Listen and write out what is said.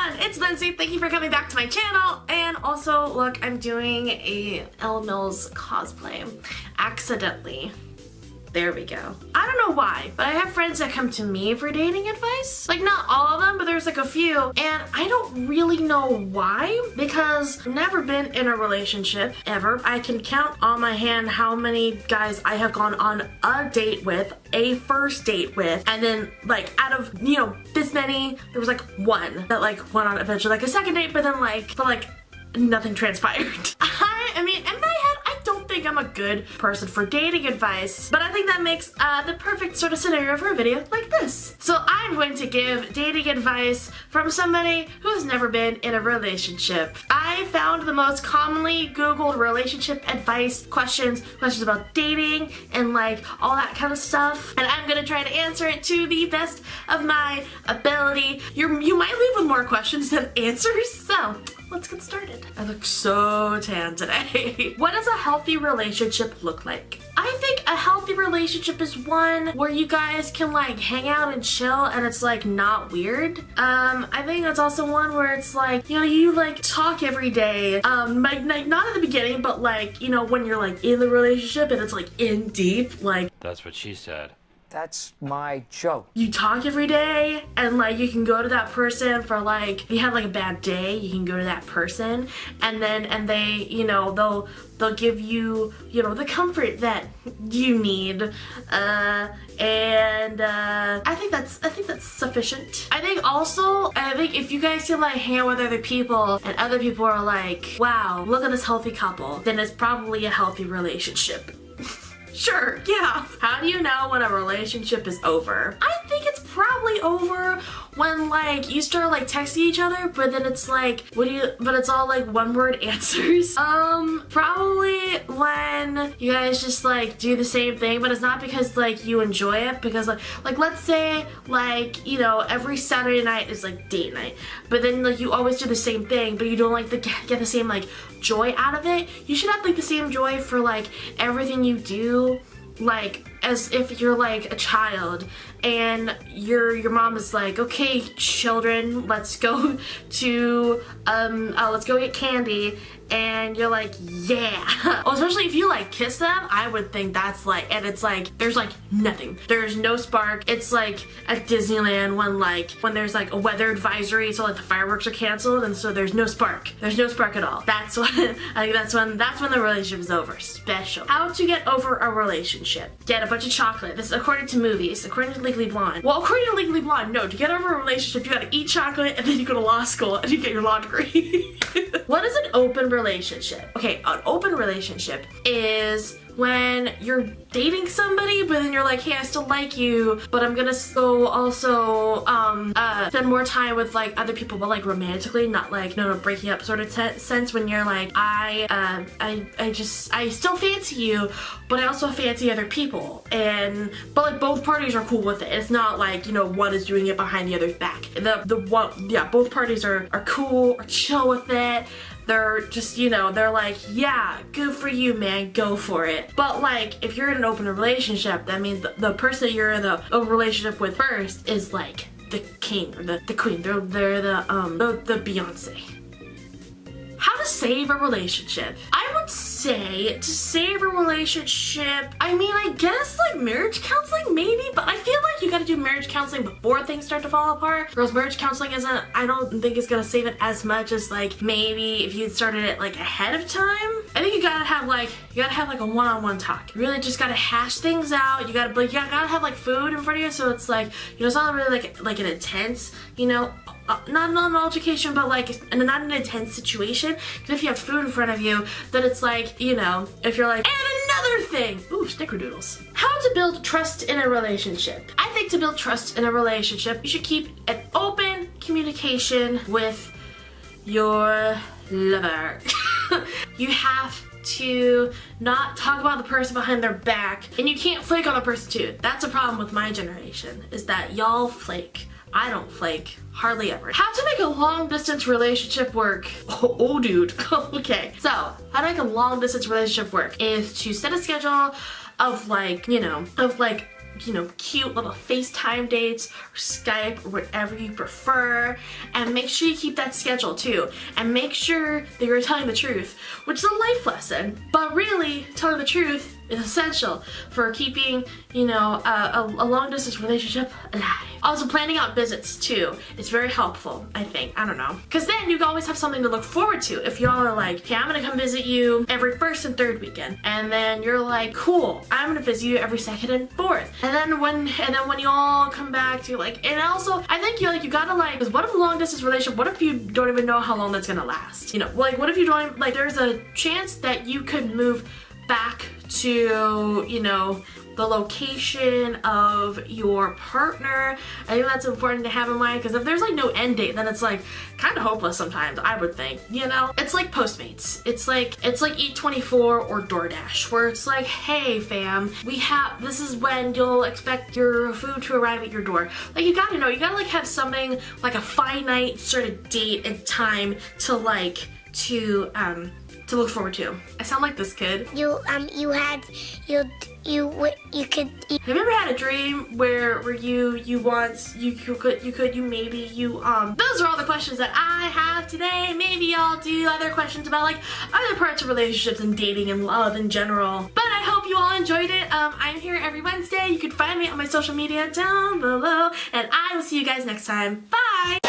everyone, it's Lindsay. Thank you for coming back to my channel. And also, look, I'm doing a Elle Mills cosplay. Accidentally. There we go. I don't know why, but I have friends that come to me for dating advice. Like, not all of them, but there's like a few. And I don't really know why, because I've never been in a relationship, ever. I can count on my hand how many guys I have gone on a date with, a first date with, and then like out of, you know, this many, there was like one that like went on eventually like a second date, but then like, nothing transpired. I mean, in my head, I don't think I'm a good person for dating advice, but I think that makes the perfect sort of scenario for a video like this. So I'm going to give dating advice from somebody who has never been in a relationship. I found the most commonly Googled relationship advice questions about dating and like all that kind of stuff, and I'm gonna try to answer it to the best of my ability. You might leave with more questions than answers, so let's get started. I look so tan today. What does a healthy relationship look like? I think a healthy relationship is one where you guys can like hang out and chill and it's like not weird. I think that's also one where it's like, you know, you like talk every day. Like not at the beginning, but like, you know, when you're like in the relationship and it's like in deep, like. That's what she said. That's my joke. You talk every day and like you can go to that person for like, if you have like a bad day, you can go to that person and they, you know, they'll give you, you know, the comfort that you need. I think that's sufficient. I think if you guys can like hang out with other people and other people are like, wow, look at this healthy couple, then it's probably a healthy relationship. Sure, yeah. How do you know when a relationship is over? I think it's probably over when like you start like texting each other, but then it's like, but it's all like one word answers. Probably when you guys just like do the same thing, but it's not because like you enjoy it, because like let's say like, you know, every Saturday night is like date night, but then like you always do the same thing, but you don't like get the same like joy out of it. You should have like the same joy for like everything you do, like as if you're like a child and your mom is like, okay children, let's go to let's go get candy, and you're like, yeah. Oh, especially if you like kiss them, I would think that's like, and it's like there's like nothing, there's no spark. It's like at Disneyland when there's like a weather advisory, so like the fireworks are canceled and so there's no spark at all. That's what I think that's when the relationship is over. Special. How to get over a relationship: get a bunch of chocolate. This is according to movies, according to Legally Blonde. Well, according to Legally Blonde, no, to get over a relationship you gotta eat chocolate and then you go to law school and you get your law degree. What is an open relationship? Okay, an open relationship is when you're dating somebody, but then you're like, hey, I still like you, but I'm gonna go also spend more time with like other people, but like romantically, not like no breaking up sort of sense, when you're like, I still fancy you, but I also fancy other people, but like both parties are cool with it. It's not like, you know, one is doing it behind the other's back. Both parties are cool or chill with it. They're just, you know, they're like, yeah, good for you, man, go for it. But like, if you're in an open relationship, that means the person that you're in the open relationship with first is like the king or the queen. They're the Beyonce. How to save a relationship? I would say to save a relationship, I mean, I guess like marriage counseling maybe, but I feel like you gotta do marriage counseling before things start to fall apart. Girls, marriage counseling I don't think it's gonna save it as much as like maybe if you started it like ahead of time. I think you gotta have like a one-on-one talk. You really just gotta hash things out. You gotta have like food in front of you, so it's like, you know, it's not really like an intense, you know, not an altercation, but like not an intense situation. Because if you have food in front of you, then it's like, you know, if you're like, and another thing, ooh, snickerdoodles. How to build trust in a relationship? I think to build trust in a relationship, you should keep an open communication with your lover. You have to not talk about the person behind their back, and you can't flake on the person too. That's a problem with my generation, is that y'all flake. I don't flake, hardly ever. How to make a long distance relationship work? Oh dude, okay. So, how to make a long distance relationship work is to set a schedule of like, you know, of like cute little FaceTime dates or Skype or whatever you prefer. And make sure you keep that schedule too. And make sure that you're telling the truth, which is a life lesson. But really, telling the truth is essential for keeping, a long distance relationship alive. Also, planning out visits too. It's very helpful, I think. I don't know. Because then you can always have something to look forward to. If y'all are like, okay, I'm gonna come visit you every first and third weekend. And then you're like, cool, I'm gonna visit you every second and fourth. And then when you all come back to and also, I think you gotta because what if a long distance relationship, what if you don't even know how long that's gonna last? What if you don't, there's a chance that you could move back to, the location of your partner. I think that's important to have in mind, because if there's no end date, then it's kind of hopeless sometimes, I would think, It's like Postmates. It's like Eat24 or DoorDash, where it's hey fam, this is when you'll expect your food to arrive at your door. You gotta know, you gotta have something a finite sort of date and time to to look forward to. I sound like this kid. Have you ever had a dream where those are all the questions that I have today. Maybe I'll do other questions about other parts of relationships and dating and love in general. But I hope you all enjoyed it. I'm here every Wednesday. You can find me on my social media down below, and I will see you guys next time. Bye!